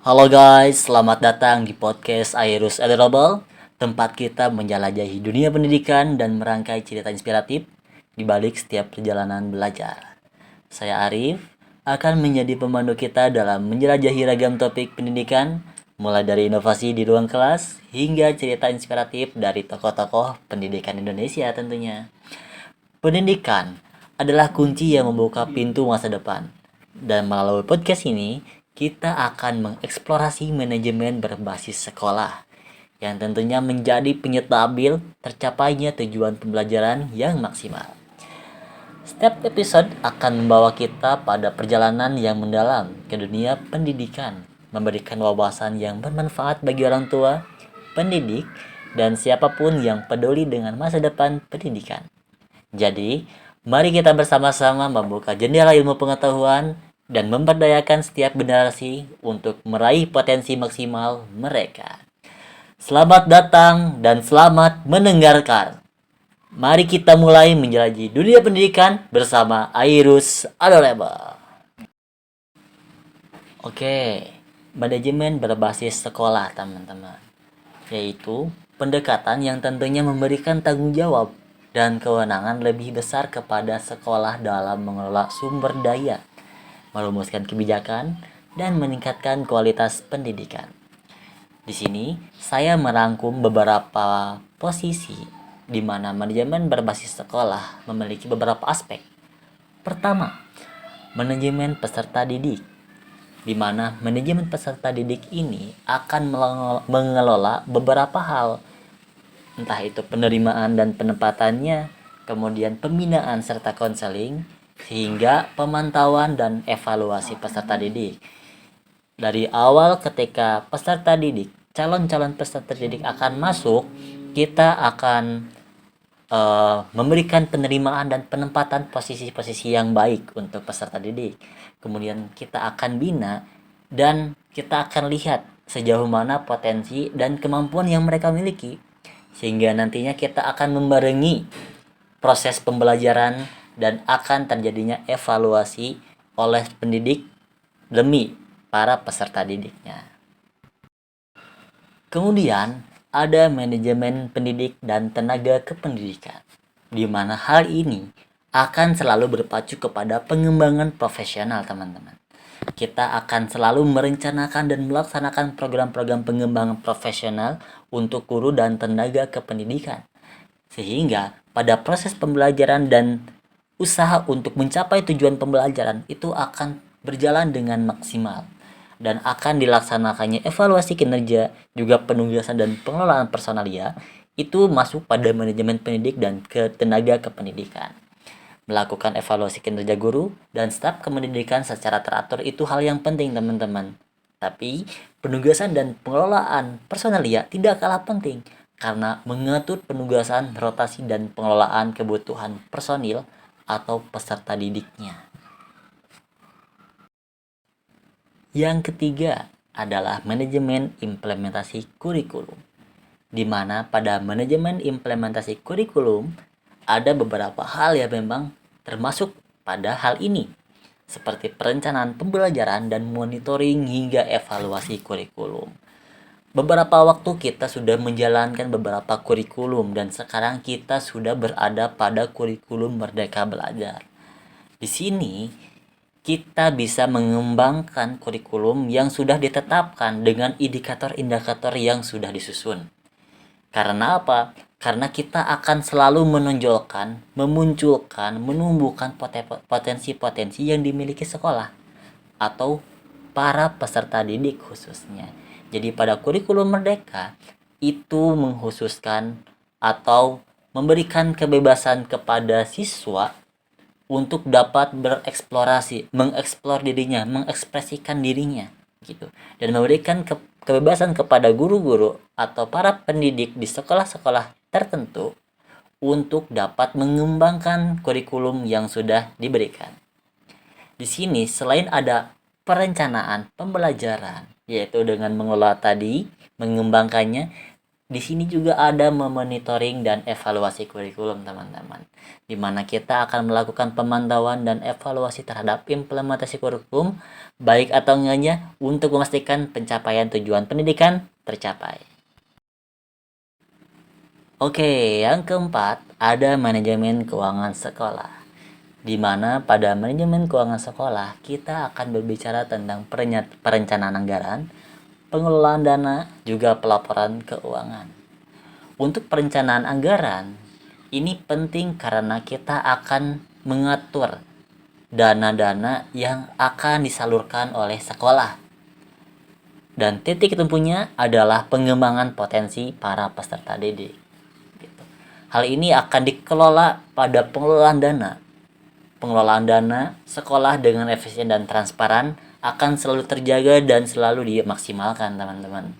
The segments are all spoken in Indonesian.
Halo guys, selamat datang di podcast Airus Adorable, tempat kita menjelajahi dunia pendidikan dan merangkai cerita inspiratif di balik setiap perjalanan belajar. Saya Arif, akan menjadi pemandu kita dalam menjelajahi ragam topik pendidikan, mulai dari inovasi di ruang kelas hingga cerita inspiratif dari tokoh-tokoh pendidikan Indonesia tentunya. Pendidikan adalah kunci yang membuka pintu masa depan. Dan melalui podcast ini, kita akan mengeksplorasi manajemen berbasis sekolah yang tentunya menjadi penyetabil tercapainya tujuan pembelajaran yang maksimal. Setiap episode akan membawa kita pada perjalanan yang mendalam ke dunia pendidikan, memberikan wawasan yang bermanfaat bagi orang tua, pendidik, dan siapapun yang peduli dengan masa depan pendidikan. Jadi, mari kita bersama-sama membuka jendela ilmu pengetahuan dan memberdayakan setiap generasi untuk meraih potensi maksimal mereka. Selamat datang dan selamat mendengarkan. Mari kita mulai menjelajahi dunia pendidikan bersama Airus Adorable. Oke, manajemen berbasis sekolah teman-teman, yaitu pendekatan yang tentunya memberikan tanggung jawab dan kewenangan lebih besar kepada sekolah dalam mengelola sumber daya, merumuskan kebijakan, dan meningkatkan kualitas pendidikan. Di sini, saya merangkum beberapa posisi di mana manajemen berbasis sekolah memiliki beberapa aspek. Pertama, manajemen peserta didik, di mana manajemen peserta didik ini akan mengelola beberapa hal, entah itu penerimaan dan penempatannya, kemudian pembinaan serta konseling, hingga pemantauan dan evaluasi peserta didik. Dari awal ketika peserta didik, calon-calon peserta didik akan masuk, kita akan memberikan penerimaan dan penempatan posisi-posisi yang baik untuk peserta didik. Kemudian kita akan bina dan kita akan lihat sejauh mana potensi dan kemampuan yang mereka miliki, sehingga nantinya kita akan membarengi proses pembelajaran dan akan terjadinya evaluasi oleh pendidik demi para peserta didiknya. Kemudian ada manajemen pendidik dan tenaga kependidikan, di mana hal ini akan selalu berpacu kepada pengembangan profesional teman-teman. Kita akan selalu merencanakan dan melaksanakan program-program pengembangan profesional untuk guru dan tenaga kependidikan. Sehingga pada proses pembelajaran dan usaha untuk mencapai tujuan pembelajaran itu akan berjalan dengan maksimal. Dan akan dilaksanakannya evaluasi kinerja, juga penugasan dan pengelolaan personalia, itu masuk pada manajemen pendidik dan tenaga kependidikan. Melakukan evaluasi kinerja guru dan staf kependidikan secara teratur itu hal yang penting teman-teman. Tapi penugasan dan pengelolaan personalia tidak kalah penting, karena mengatur penugasan, rotasi, dan pengelolaan kebutuhan personil atau peserta didiknya. Yang ketiga adalah manajemen implementasi kurikulum, di mana pada manajemen implementasi kurikulum ada beberapa hal yang memang termasuk pada hal ini, seperti perencanaan pembelajaran dan monitoring hingga evaluasi kurikulum. Beberapa waktu kita sudah menjalankan beberapa kurikulum dan sekarang kita sudah berada pada kurikulum Merdeka Belajar. Di sini kita bisa mengembangkan kurikulum yang sudah ditetapkan dengan indikator-indikator yang sudah disusun. Karena apa? Karena kita akan selalu menonjolkan, memunculkan, menumbuhkan potensi-potensi yang dimiliki sekolah atau para peserta didik khususnya. Jadi pada kurikulum Merdeka itu mengkhususkan atau memberikan kebebasan kepada siswa untuk dapat bereksplorasi, mengeksplor dirinya, mengekspresikan dirinya gitu. Dan memberikan kebebasan kepada guru-guru atau para pendidik di sekolah-sekolah tertentu untuk dapat mengembangkan kurikulum yang sudah diberikan. Di sini selain ada perencanaan pembelajaran, yaitu dengan mengelola tadi, mengembangkannya, Di sini juga ada memonitoring dan evaluasi kurikulum, teman-teman. Di mana kita akan melakukan pemantauan dan evaluasi terhadap implementasi kurikulum, baik atau enggaknya, untuk memastikan pencapaian tujuan pendidikan tercapai. Oke, yang keempat, ada manajemen keuangan sekolah. Di mana pada manajemen keuangan sekolah, kita akan berbicara tentang perencanaan anggaran, pengelolaan dana, juga pelaporan keuangan. Untuk perencanaan anggaran, ini penting karena kita akan mengatur dana-dana yang akan disalurkan oleh sekolah. Dan titik temunya adalah pengembangan potensi para peserta didik. Gitu. Hal ini akan dikelola pada pengelolaan dana. Pengelolaan dana sekolah dengan efisien dan transparan akan selalu terjaga dan selalu dimaksimalkan, teman-teman.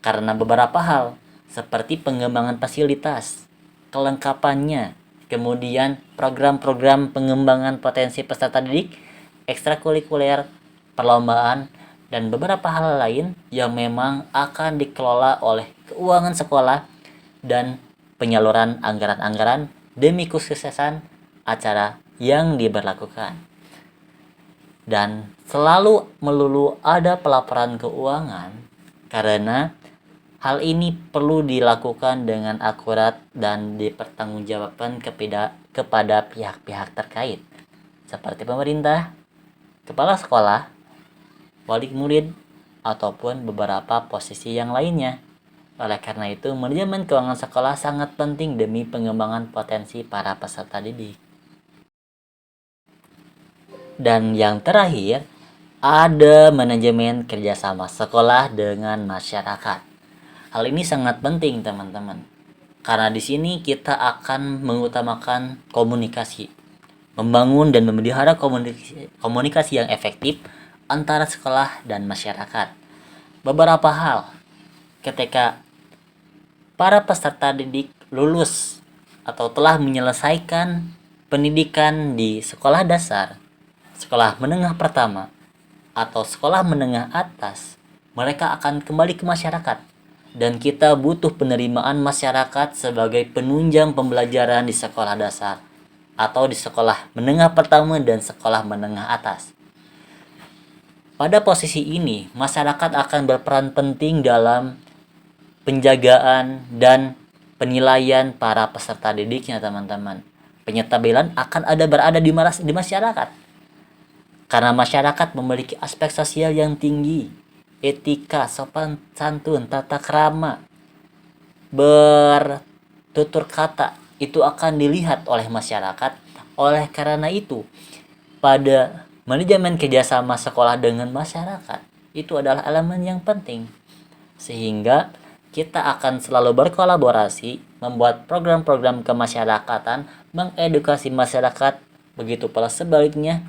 Karena beberapa hal, seperti pengembangan fasilitas, kelengkapannya, kemudian program-program pengembangan potensi peserta didik, ekstrakurikuler, perlombaan, dan beberapa hal lain yang memang akan dikelola oleh keuangan sekolah dan penyaluran anggaran-anggaran demi kesuksesan acara yang diberlakukan. Dan selalu melulu ada pelaporan keuangan karena hal ini perlu dilakukan dengan akurat dan dipertanggungjawabkan kepada pihak-pihak terkait, seperti pemerintah, kepala sekolah, wali murid, ataupun beberapa posisi yang lainnya. Oleh karena itu, manajemen keuangan sekolah sangat penting demi pengembangan potensi para peserta didik. Dan yang terakhir, ada manajemen kerjasama sekolah dengan masyarakat. Hal ini sangat penting, teman-teman. Karena di sini kita akan mengutamakan komunikasi, membangun dan memelihara komunikasi yang efektif antara sekolah dan masyarakat. Beberapa hal ketika para peserta didik lulus atau telah menyelesaikan pendidikan di sekolah dasar, sekolah menengah pertama, atau sekolah menengah atas, mereka akan kembali ke masyarakat. Dan kita butuh penerimaan masyarakat sebagai penunjang pembelajaran di sekolah dasar atau di sekolah menengah pertama dan sekolah menengah atas. Pada posisi ini, masyarakat akan berperan penting dalam penjagaan dan penilaian para peserta didiknya, teman-teman. Penyetabilan akan berada di masyarakat. Karena masyarakat memiliki aspek sosial yang tinggi, etika, sopan santun, tata krama, bertutur kata, itu akan dilihat oleh masyarakat. Oleh karena itu, pada manajemen kerjasama sekolah dengan masyarakat, itu adalah elemen yang penting. Sehingga kita akan selalu berkolaborasi, membuat program-program kemasyarakatan, mengedukasi masyarakat, begitu pula sebaliknya,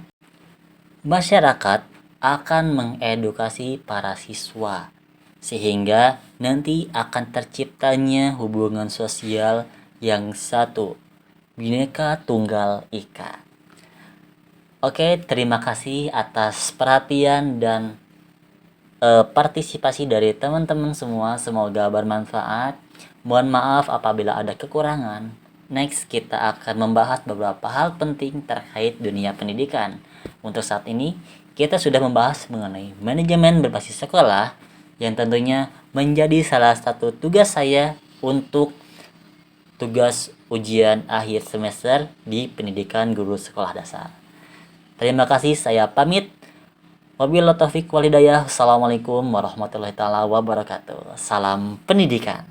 masyarakat akan mengedukasi para siswa, sehingga nanti akan terciptanya hubungan sosial yang satu, Bhinneka Tunggal Ika. Oke, terima kasih atas perhatian dan partisipasi dari teman-teman semua. Semoga bermanfaat. Mohon maaf apabila ada kekurangan. Next, kita akan membahas beberapa hal penting terkait dunia pendidikan. Untuk saat ini, kita sudah membahas mengenai manajemen berbasis sekolah yang tentunya menjadi salah satu tugas saya untuk tugas ujian akhir semester di pendidikan guru sekolah dasar. Terima kasih, saya pamit. Wabillahi taufiq walhidayah. Assalamualaikum warahmatullahi wabarakatuh. Salam pendidikan.